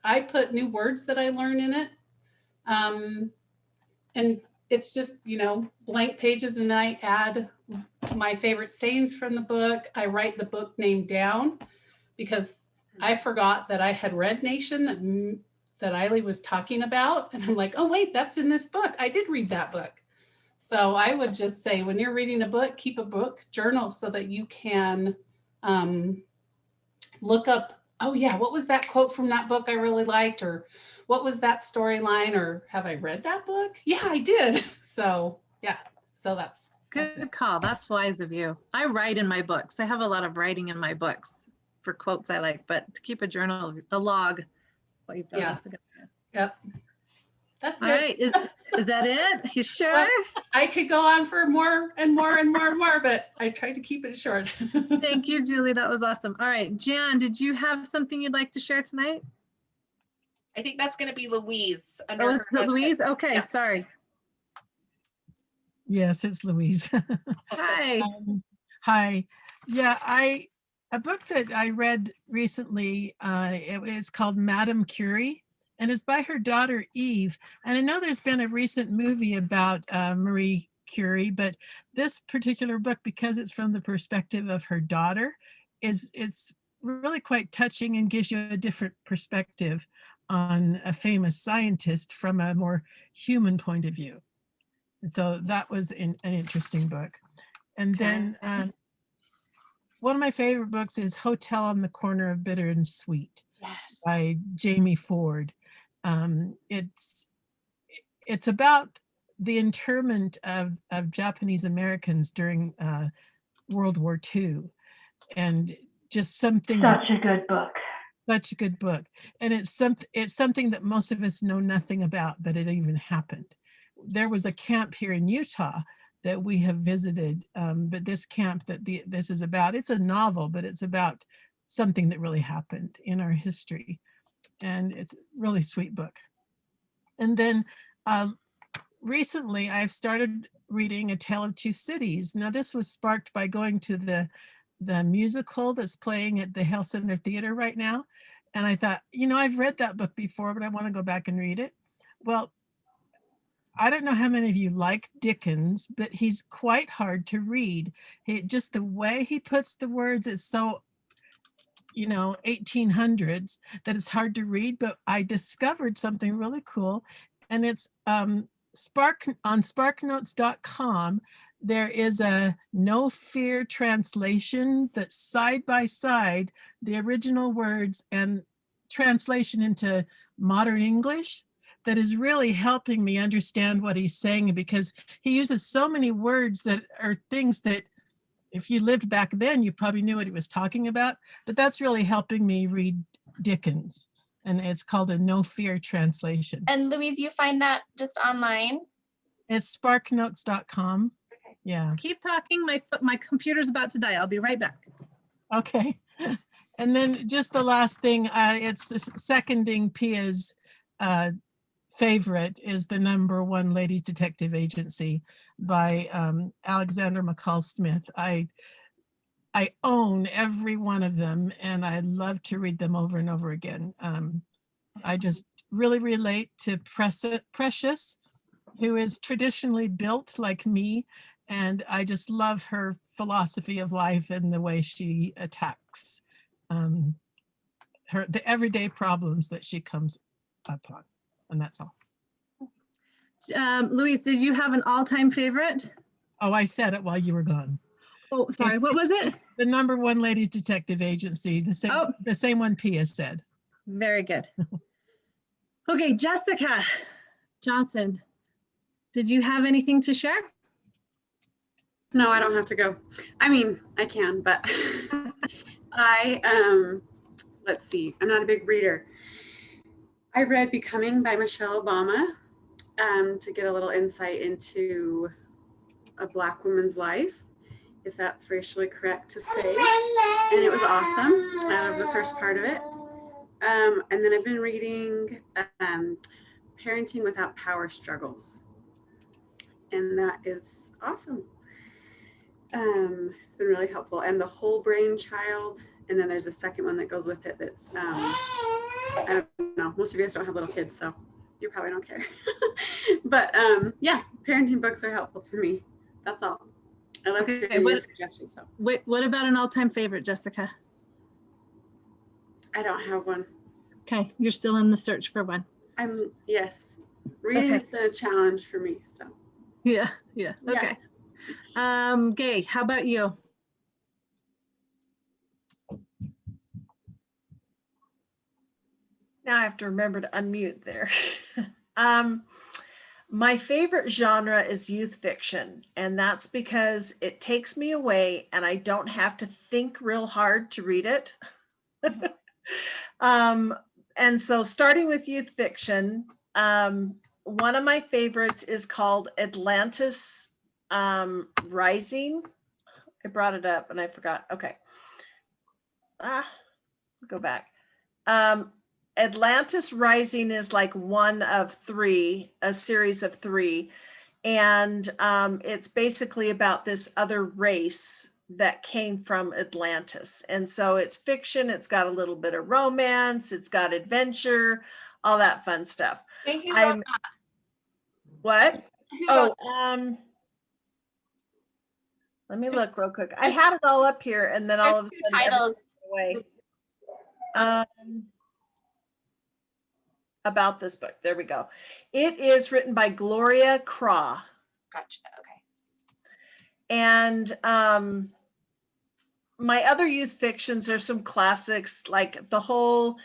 I put new words that I learn in it. And it's just, blank pages, and then I add my favorite sayings from the book. I write the book name down because I forgot that I had read Nation that Eiley was talking about. And I'm like, oh, wait, that's in this book. I did read that book. So I would just say, when you're reading a book, keep a book journal so that you can look up, oh yeah, what was that quote from that book I really liked? Or what was that storyline? Or have I read that book? Yeah, I did. So yeah, so that's Good call. That's wise of you. I write in my books. I have a lot of writing in my books for quotes I like, but to keep a journal, a log, what you've done, Yeah. that's a good idea. Yep. That's All it. right. Is that it? You sure? I could go on for more and more and more and more, but I tried to keep it short. Thank you, Julie. That was awesome. All right, Jan, did you have something you'd like to share tonight? I think that's going to be Louise. Under Oh, is her it husband. Louise? Okay, Yeah. sorry. Yes, it's Louise. Hi. Hi. Yeah, a book that I read recently, it is called Madame Curie, and it's by her daughter Eve. And I know there's been a recent movie about Marie Curie, but this particular book, because it's from the perspective of her daughter, it's really quite touching and gives you a different perspective on a famous scientist from a more human point of view. So that was an interesting book. And then one of my favorite books is Hotel on the Corner of Bitter and Sweet by Jamie Ford. It's about the internment of Japanese Americans during World War II, and just something. Such a good book. Such a good book, and it's something that most of us know nothing about, that it even happened. There was a camp here in Utah that we have visited, but this camp that this is about, it's a novel, but it's about something that really happened in our history, and it's a really sweet book. And then recently I've started reading A Tale of Two Cities. Now this was sparked by going to the musical that's playing at the Hale Center Theater right now. And I thought, I've read that book before, but I want to go back and read it. Well, I don't know how many of you like Dickens, but he's quite hard to read. Just the way he puts the words is so, 1800s, that it's hard to read. But I discovered something really cool, and it's on sparknotes.com. There is a no fear translation that's side by side the original words and translation into modern English, that is really helping me understand what he's saying, because he uses so many words that are things that if you lived back then, you probably knew what he was talking about. But that's really helping me read Dickens. And it's called a no fear translation. And Louise, you find that just online? It's sparknotes.com. Okay. Yeah. Keep talking. My computer's about to die. I'll be right back. Okay. And then just the last thing, it's seconding Pia's favorite, is the #1 Ladies Detective Agency by Alexander McCall Smith. I own every one of them, and I love to read them over and over again. I just really relate to Precious, who is traditionally built like me, and I just love her philosophy of life and the way she attacks the everyday problems that she comes upon. And that's all. Louise, did you have an all-time favorite? Oh, I said it while you were gone. Oh, sorry. What was it? The #1 Ladies Detective Agency, the same one Pia said. Very good. Okay, Jessica Johnson, did you have anything to share? No, I don't have to go. I mean, I can, but let's see. I'm not a big reader. I read Becoming by Michelle Obama to get a little insight into a Black woman's life, if that's racially correct to say. And it was awesome. I love the first part of it. And then I've been reading Parenting Without Power Struggles. And that is awesome. It's been really helpful. And The Whole Brain Child. And then there's a second one that goes with it that's, I don't know, most of you guys don't have little kids, so you probably don't care. But yeah, parenting books are helpful to me. That's all. I love to hear your suggestions. So. What about an all-time favorite, Jessica? I don't have one. Okay, you're still in the search for one. Yes. Reading has been a challenge for me, so. Yeah. Okay. Gay, how about you? Now I have to remember to unmute there. My favorite genre is youth fiction, and that's because it takes me away and I don't have to think real hard to read it. And so starting with youth fiction, one of my favorites is called Atlantis Rising. I brought it up and I forgot. Okay. Go back. Atlantis Rising is like one of three, a series of three. And it's basically about this other race that came from Atlantis. And so it's fiction. It's got a little bit of romance. It's got adventure, all that fun stuff. Wait, who wrote that? What? Who wrote Let me look real quick. I had it all up here and then all of a sudden titles away. About this book. There we go. It is written by Gloria Craw. Gotcha. Okay. And my other youth fictions are some classics, like the whole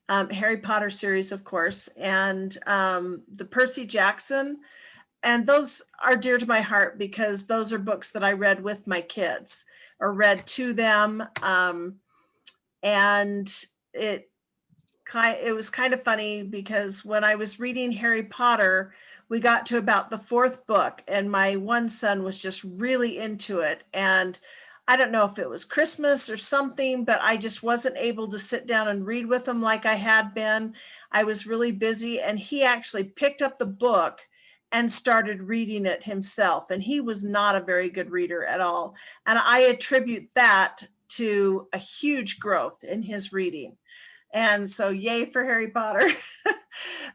Harry Potter series, of course, and the Percy Jackson. And those are dear to my heart because those are books that I read with my kids or read to them. And it was kind of funny because when I was reading Harry Potter, we got to about the fourth book and my one son was just really into it. And I don't know if it was Christmas or something, but I just wasn't able to sit down and read with him like I had been. I was really busy and he actually picked up the book and started reading it himself. And he was not a very good reader at all. And I attribute that to a huge growth in his reading. And so yay for Harry Potter.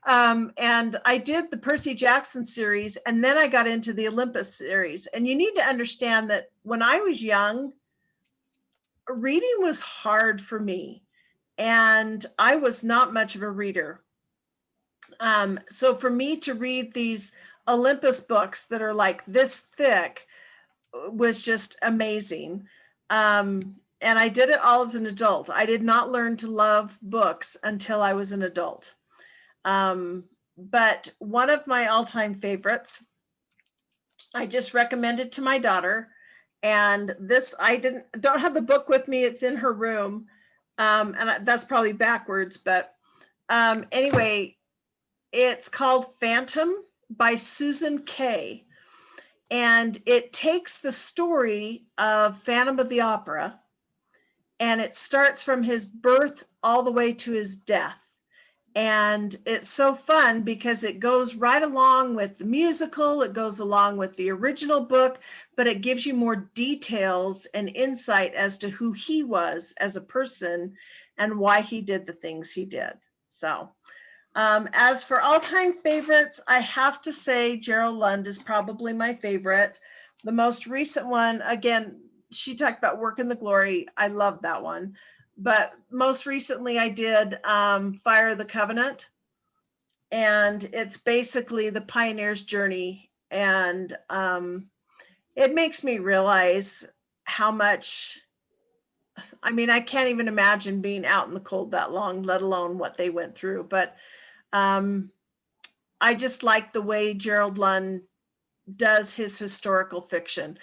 And I did the Percy Jackson series, and then I got into the Olympus series. And you need to understand that when I was young, reading was hard for me. And I was not much of a reader. So for me to read these Olympus books that are like this thick was just amazing. And I did it all as an adult. I did not learn to love books until I was an adult. But one of my all-time favorites, I just recommended to my daughter. And this, I don't have the book with me. It's in her room. And that's probably backwards. But anyway, it's called Phantom by Susan Kay. And it takes the story of Phantom of the Opera, and it starts from his birth all the way to his death. And it's so fun because it goes right along with the musical, it goes along with the original book, but it gives you more details and insight as to who he was as a person and why he did the things he did. So as for all-time favorites, I have to say Gerald Lund is probably my favorite. The most recent one, again, she talked about Work in the Glory. I love that one. But most recently I did Fire of the Covenant. And it's basically the pioneer's journey. And it makes me realize how much, I mean, I can't even imagine being out in the cold that long, let alone what they went through. But I just like the way Gerald Lund does his historical fiction.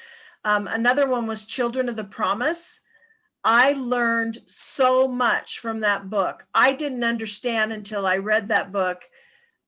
Another one was Children of the Promise. I learned so much from that book. I didn't understand until I read that book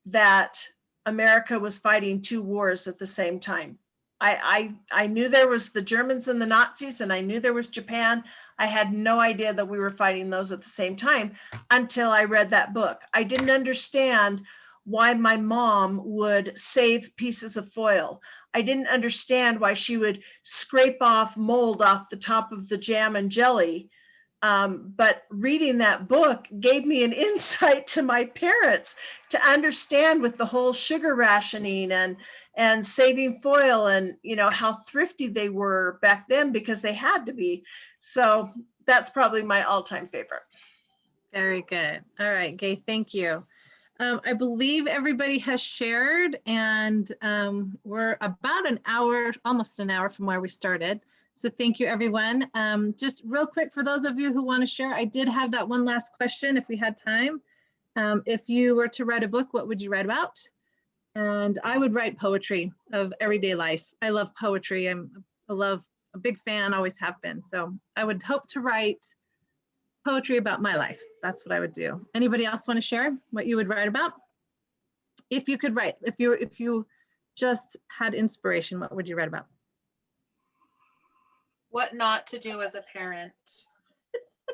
that America was fighting 2 wars at the same time. I knew there was the Germans and the Nazis, and I knew there was Japan. I had no idea that we were fighting those at the same time until I read that book. I didn't understand why my mom would save pieces of foil. I didn't understand why she would scrape off mold off the top of the jam and jelly. But reading that book gave me an insight to my parents to understand with the whole sugar rationing and saving foil, and how thrifty they were back then because they had to be. So that's probably my all-time favorite. Very good. All right, Gay, thank you. I believe everybody has shared, and we're about an hour, almost an hour from where we started. So thank you, everyone. Just real quick, for those of you who want to share, I did have that one last question if we had time. If you were to write a book, what would you write about? And I would write poetry of everyday life. I love poetry. I'm a big fan, always have been. So I would hope to write poetry about my life. That's what I would do. Anybody else want to share what you would write about? If you could write, if you just had inspiration, what would you write about? What not to do as a parent.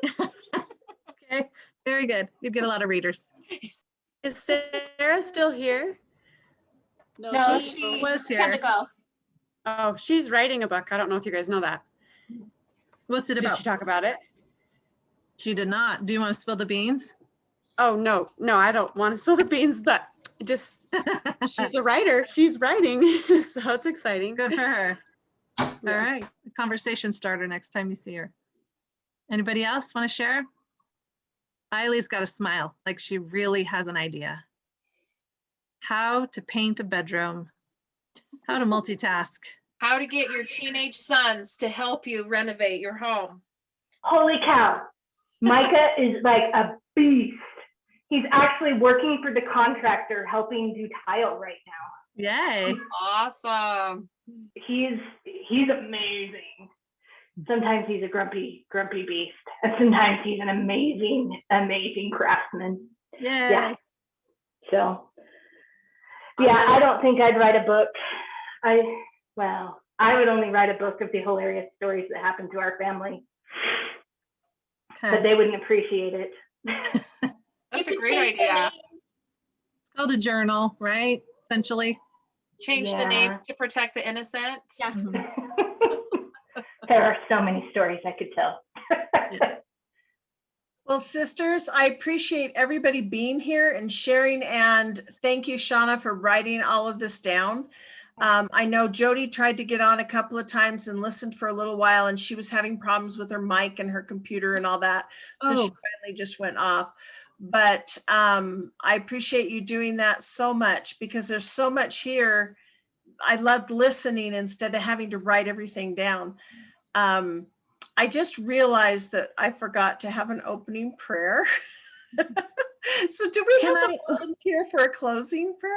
Okay, very good. You'd get a lot of readers. Is Sarah still here? No, she was had here. to go. Oh, she's writing a book. I don't know if you guys know that. What's it Did about? she talk about it? She did not. Do you want to spill the beans? Oh, no, I don't want to spill the beans, but just, she's a writer. She's writing, so it's exciting. Good for her. All Yeah. right, conversation starter next time you see her. Anybody else want to share? Eileen's got a smile, like she really has an idea. How to paint a bedroom, how to multitask. How to get your teenage sons to help you renovate your home. Holy cow. Micah is like a beast. He's actually working for the contractor helping do tile right now. Yay. Awesome. He's amazing. Sometimes he's a grumpy beast, and sometimes he's an amazing craftsman. Yay. Yeah. So, yeah, I don't think I'd write a book. I would only write a book of the hilarious stories that happened to our family, but Okay. they wouldn't appreciate it. That's You a could great change their idea. names. It's called a journal, right? Essentially. Change the name Yeah. to protect the innocent. Yeah. Mhm. There are so many stories I could tell. Well, sisters, I appreciate everybody being here and sharing, and thank you, Shauna, for writing all of this down. I know Jody tried to get on a couple of times and listened for a little while, and she was having problems with her mic and her computer and all that. So she finally just went off. But I appreciate you doing that so much, because there's so much here. I loved listening instead of having to write everything down. I just realized that I forgot to have an opening prayer. So do we Can have a volunteer for a closing prayer?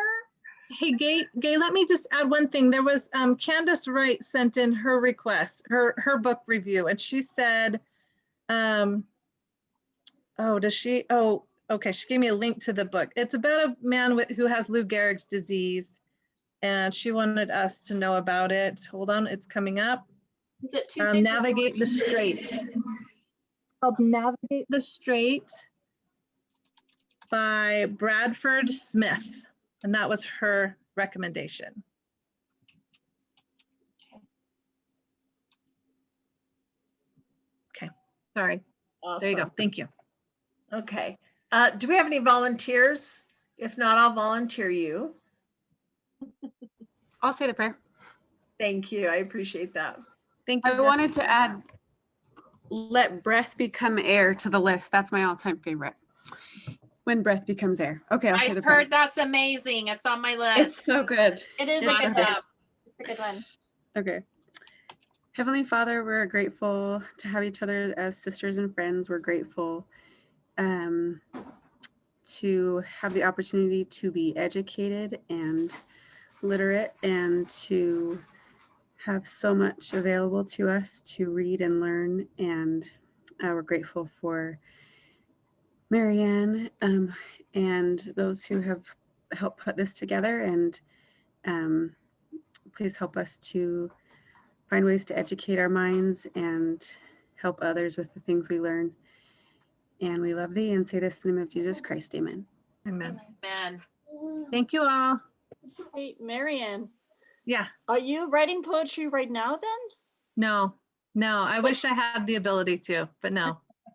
Hey, Gay, let me just add one thing. There was Candace Wright sent in her request, her book review, and she said, oh, does she? Oh, okay. She gave me a link to the book. It's about a man who has Lou Gehrig's disease, and she wanted us to know about it. Hold on, it's coming up. Is it Tuesday? Navigate the Strait. It's called Navigate the Strait by Bradford Smith. And that was her recommendation. Okay, sorry. There you go. Awesome. Thank you. Okay. Do we have any volunteers? If not, I'll volunteer you. I'll say the prayer. Thank you. I appreciate that. Thank you. I wanted to add, let breath become air to the list. That's my all-time favorite. When breath becomes air. Okay, I'll say I've the prayer. heard that's amazing. It's on my list. It's so good. It is It's a so good good. one. It's a good one. Okay. Heavenly Father, we're grateful to have each other as sisters and friends. We're grateful to have the opportunity to be educated and literate, and to have so much available to us to read and learn and We're grateful for Marianne and those who have helped put this together. And please help us to find ways to educate our minds and help others with the things we learn. And we love thee and say this in the name of Jesus Christ. Amen. Amen. Man, Thank you all. Hey, Marianne, Yeah, are you writing poetry right now then? no, I wish I had the ability to, but no.